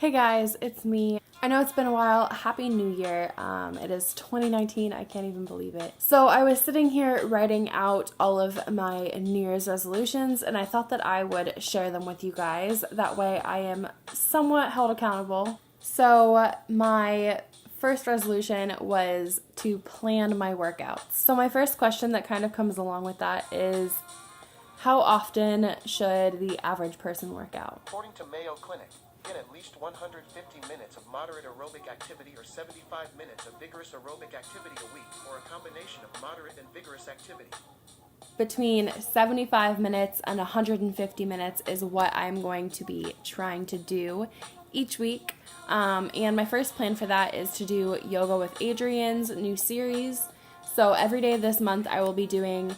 Hey guys, it's me. I know it's been a while. Happy New Year. It is 2019. I can't even believe it. So I was sitting here writing out all of my New Year's resolutions, and I thought that I would share them with you guys. That way I am somewhat held accountable. So my first resolution was to plan my workouts. So my first question that kind of comes along with that is, how often should the average person work out? According to Mayo Clinic, get at least 150 minutes of moderate aerobic activity or 75 minutes of vigorous aerobic activity a week, or a combination of moderate and vigorous activity. Between 75 minutes and 150 minutes is what I'm going to be trying to do each week. And my first plan for that is to do Yoga with Adrienne's new series. So every day this month I will be doing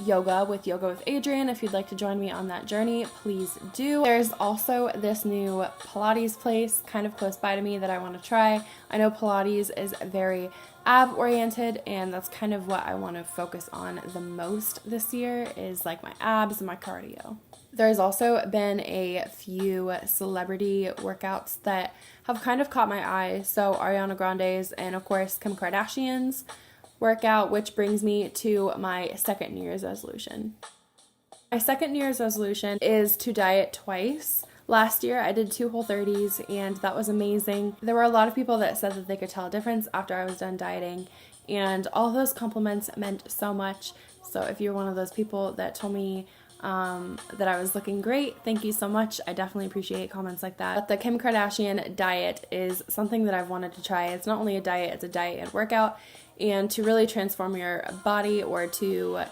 Yoga with Adrienne. If you'd like to join me on that journey, please do. There's also this new Pilates place kind of close by to me that I want to try. I know Pilates is very ab oriented, and that's kind of what I want to focus on the most this year, is like my abs and my cardio. There's also been a few celebrity workouts that have kind of caught my eye. So Ariana Grande's and of course Kim Kardashian's workout, which brings me to my second New Year's resolution. My second New Year's resolution is to diet twice. Last year I did 2 Whole30s and that was amazing. There were a lot of people that said that they could tell a difference after I was done dieting, and all of those compliments meant so much. So if you're one of those people that told me that I was looking great, thank you so much. I definitely appreciate comments like that. But the Kim Kardashian diet is something that I've wanted to try. It's not only a diet, it's a diet and workout. And to really transform your body or to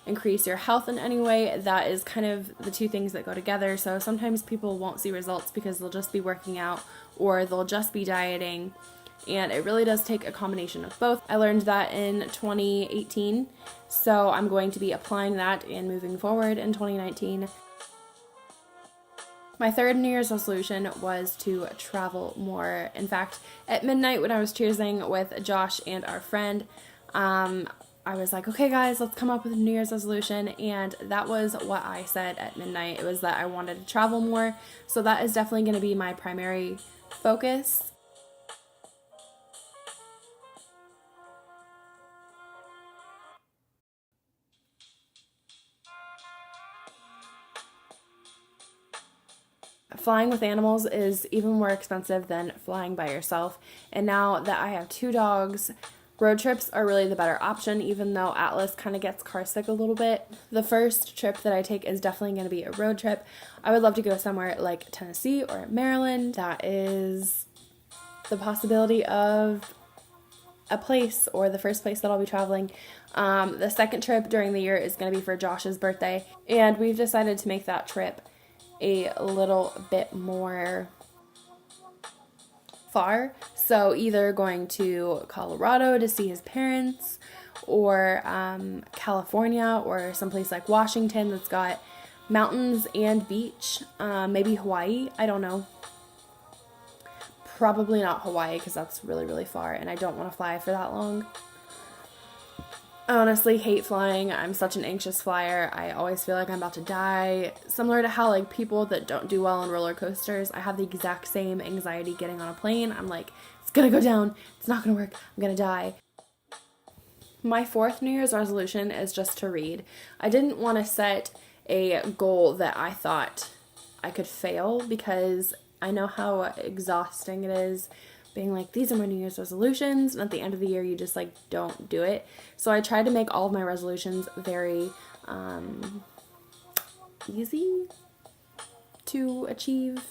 increase your health in any way, that is kind of the two things that go together. So sometimes people won't see results because they'll just be working out or they'll just be dieting. And it really does take a combination of both. I learned that in 2018, so I'm going to be applying that and moving forward in 2019. My third New Year's resolution was to travel more. In fact, at midnight when I was cheersing with Josh and our friend, I was like, okay guys, let's come up with a New Year's resolution, and that was what I said at midnight. It was that I wanted to travel more, so that is definitely going to be my primary focus. Flying with animals is even more expensive than flying by yourself, and now that I have 2 dogs, road trips are really the better option, even though Atlas kind of gets car sick a little bit. The first trip that I take is definitely going to be a road trip. I would love to go somewhere like Tennessee or Maryland. That is the possibility of a place, or the first place that I'll be traveling. The second trip during the year is going to be for Josh's birthday, and we've decided to make that trip a little bit more far. So either going to Colorado to see his parents, or California, or someplace like Washington that's got mountains and beach. Maybe Hawaii, I don't know. Probably not Hawaii because that's really, really far and I don't want to fly for that long. I honestly hate flying. I'm such an anxious flyer. I always feel like I'm about to die. Similar to how like people that don't do well on roller coasters, I have the exact same anxiety getting on a plane. I'm like, it's gonna go down. It's not gonna work. I'm gonna die. My fourth New Year's resolution is just to read. I didn't want to set a goal that I thought I could fail, because I know how exhausting it is being like, these are my New Year's resolutions, and at the end of the year you just like don't do it. So I tried to make all of my resolutions very easy to achieve.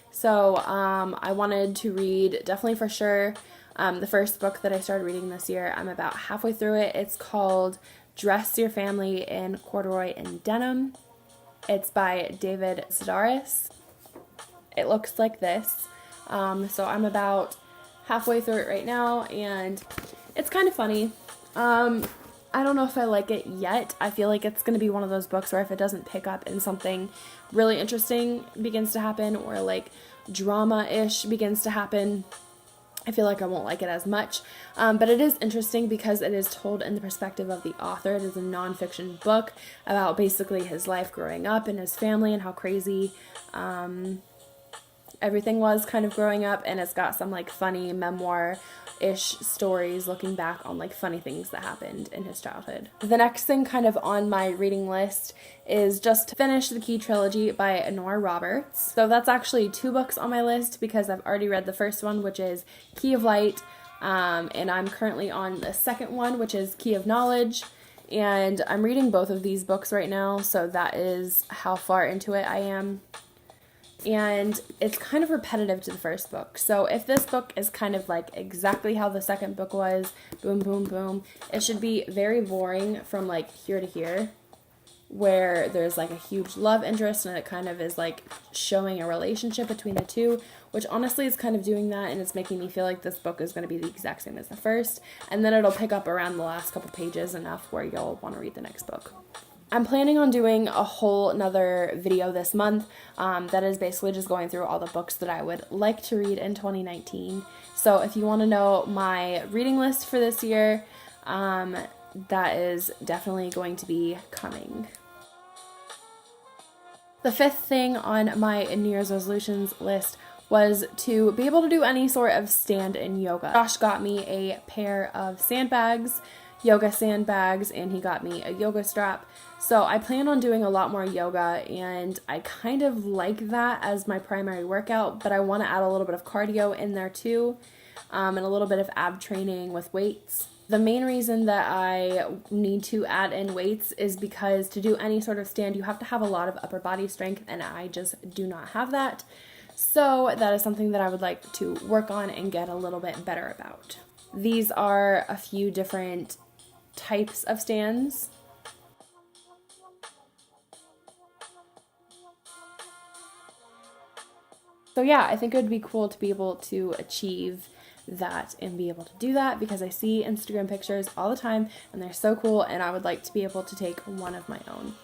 So I wanted to read, definitely for sure, the first book that I started reading this year. I'm about halfway through it. It's called Dress Your Family in Corduroy and Denim. It's by David Sedaris. It looks like this. So I'm about halfway through it right now, and it's kind of funny. I don't know if I like it yet. I feel like it's going to be one of those books where if it doesn't pick up and something really interesting begins to happen, or like drama-ish begins to happen, I feel like I won't like it as much. But it is interesting because it is told in the perspective of the author. It is a nonfiction book about basically his life growing up and his family and how crazy everything was kind of growing up, and it's got some like funny memoir-ish stories looking back on like funny things that happened in his childhood. The next thing kind of on my reading list is just to finish the Key trilogy by Nora Roberts. So that's actually 2 books on my list because I've already read the first one, which is Key of Light, and I'm currently on the second one, which is Key of Knowledge. And I'm reading both of these books right now, so that is how far into it I am. And it's kind of repetitive to the first book. So if this book is kind of like exactly how the second book was, boom, boom, boom, it should be very boring from like here to here, where there's like a huge love interest and it kind of is like showing a relationship between the two, which honestly is kind of doing that, and it's making me feel like this book is going to be the exact same as the first, and then it'll pick up around the last couple pages enough where you'll want to read the next book. I'm planning on doing a whole another video this month that is basically just going through all the books that I would like to read in 2019. So if you want to know my reading list for this year, that is definitely going to be coming. The 5th thing on my New Year's resolutions list was to be able to do any sort of stand-in yoga. Josh got me a pair of sandbags, yoga sandbags, and he got me a yoga strap. So I plan on doing a lot more yoga, and I kind of like that as my primary workout, but I want to add a little bit of cardio in there too, and a little bit of ab training with weights. The main reason that I need to add in weights is because to do any sort of stand, you have to have a lot of upper body strength, and I just do not have that. So that is something that I would like to work on and get a little bit better about. These are a few different types of stands. So yeah, I think it would be cool to be able to achieve that and be able to do that, because I see Instagram pictures all the time and they're so cool, and I would like to be able to take one of my own.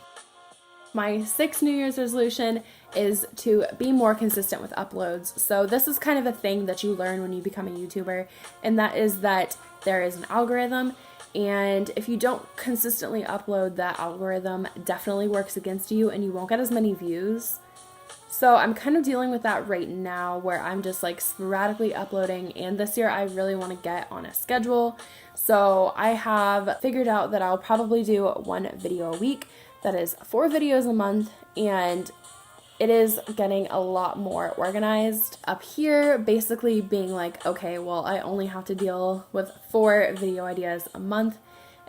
My 6th New Year's resolution is to be more consistent with uploads. So this is kind of a thing that you learn when you become a YouTuber, and that is that there is an algorithm, and if you don't consistently upload, that algorithm definitely works against you and you won't get as many views. So I'm kind of dealing with that right now, where I'm just like sporadically uploading, and this year I really want to get on a schedule. So I have figured out that I'll probably do 1 video a week. That is 4 videos a month, and it is getting a lot more organized. Up here, basically being like, okay, well, I only have to deal with 4 video ideas a month.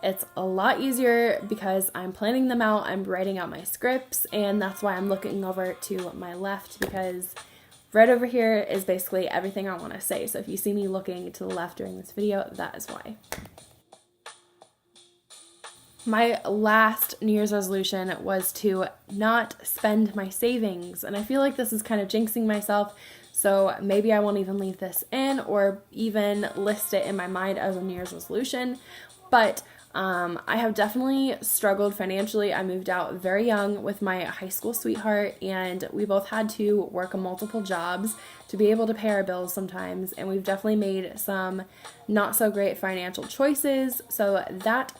It's a lot easier because I'm planning them out, I'm writing out my scripts, and that's why I'm looking over to my left, because right over here is basically everything I want to say. So if you see me looking to the left during this video, that is why. My last New Year's resolution was to not spend my savings, and I feel like this is kind of jinxing myself, so maybe I won't even leave this in or even list it in my mind as a New Year's resolution, but I have definitely struggled financially. I moved out very young with my high school sweetheart, and we both had to work multiple jobs to be able to pay our bills sometimes, and we've definitely made some not so great financial choices, so that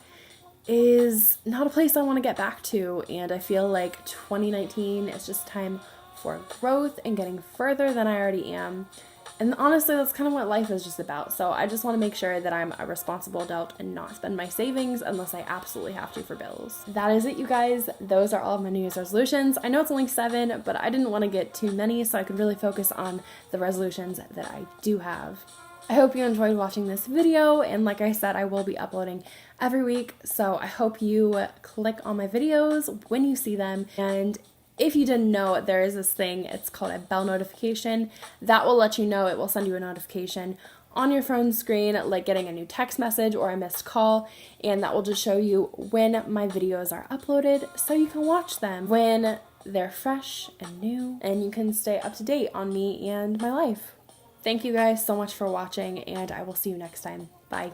is not a place I want to get back to, and I feel like 2019 is just time for growth and getting further than I already am. And honestly, that's kind of what life is just about. So I just want to make sure that I'm a responsible adult and not spend my savings unless I absolutely have to for bills. That is it, you guys. Those are all of my New Year's resolutions. I know it's only 7, but I didn't want to get too many so I could really focus on the resolutions that I do have. I hope you enjoyed watching this video, and like I said, I will be uploading every week, so I hope you click on my videos when you see them. And if you didn't know, there is this thing, it's called a bell notification, that will let you know, it will send you a notification on your phone screen, like getting a new text message or a missed call, and that will just show you when my videos are uploaded so you can watch them when they're fresh and new, and you can stay up to date on me and my life. Thank you guys so much for watching, and I will see you next time. Bye.